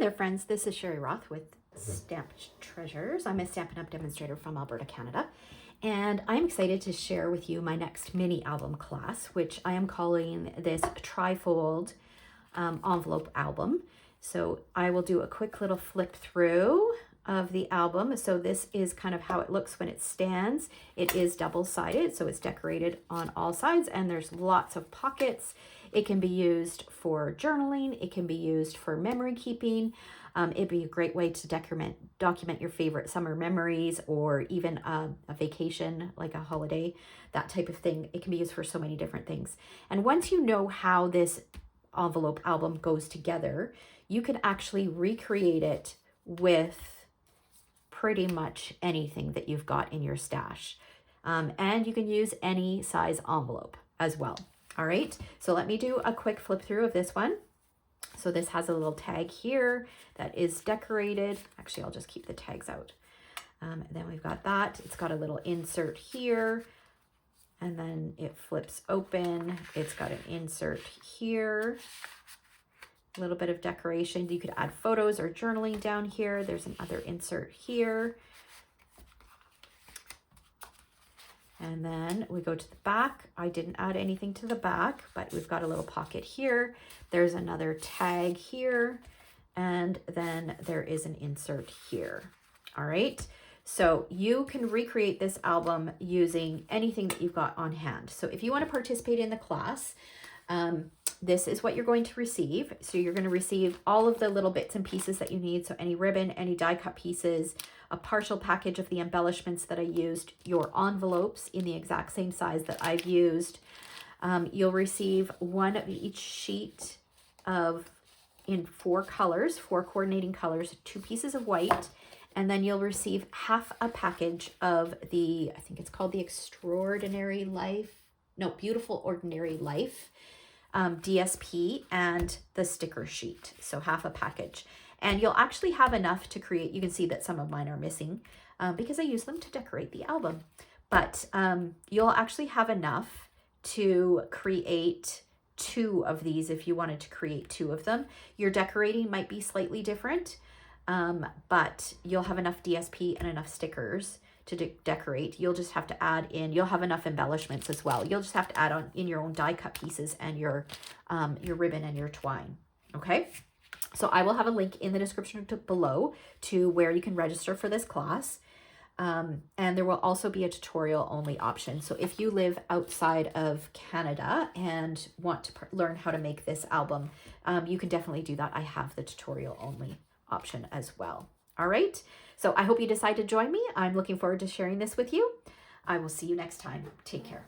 there, friends. This is Sherry Roth with Stamped Treasures. I'm a Stampin' Up! Demonstrator from Alberta, Canada. And I'm excited to share with you my next mini album class, which I am calling this trifold envelope album. So I will do a quick little flip through of the album. So this is kind of how it looks when it stands. It is double-sided, so it's decorated on all sides, and there's lots of pockets. It can be used for journaling. It can be used for memory keeping. It'd be a great way to document your favorite summer memories, or even a vacation, like a holiday, that type of thing. It can be used for so many different things. And once you know how this envelope album goes together, you can actually recreate it with pretty much anything that you've got in your stash. And you can use any size envelope as well. All right, so let me do a quick flip through of this one. So this has a little tag here that is decorated. Actually, I'll just keep the tags out. And then we've got that. It's got a little insert here, and then it flips open. It's got an insert here. A little bit of decoration. You could add photos or journaling down here. There's another insert here. And then we go to the back. I didn't add anything to the back, but we've got a little pocket here. There's another tag here. And then there is an insert here. All right. So you can recreate this album using anything that you've got on hand. So if you want to participate in the class, this is what you're going to receive. So you're going to receive all of the little bits and pieces that you need. So any ribbon, any die cut pieces, a partial package of the embellishments that I used, your envelopes in the exact same size that I've used. You'll receive one of each sheet in 4 colors, 4 coordinating colors, 2 pieces of white, and then you'll receive half a package of the, I think it's called the Beautiful Ordinary Life DSP and the sticker sheet. So half a package. And you'll actually have enough to create. You can see that some of mine are missing because I use them to decorate the album. But you'll actually have enough to create 2 of these if you wanted to create 2 of them. Your decorating might be slightly different, but you'll have enough DSP and enough stickers to decorate. You'll just have to add in, you'll have enough embellishments as well. You'll just have to add on in your own die cut pieces and your ribbon and your twine, okay? So I will have a link in the description below to where you can register for this class. And there will also be a tutorial only option. So if you live outside of Canada and want to learn how to make this album, you can definitely do that. I have the tutorial only option as well. All right. So I hope you decide to join me. I'm looking forward to sharing this with you. I will see you next time. Take care.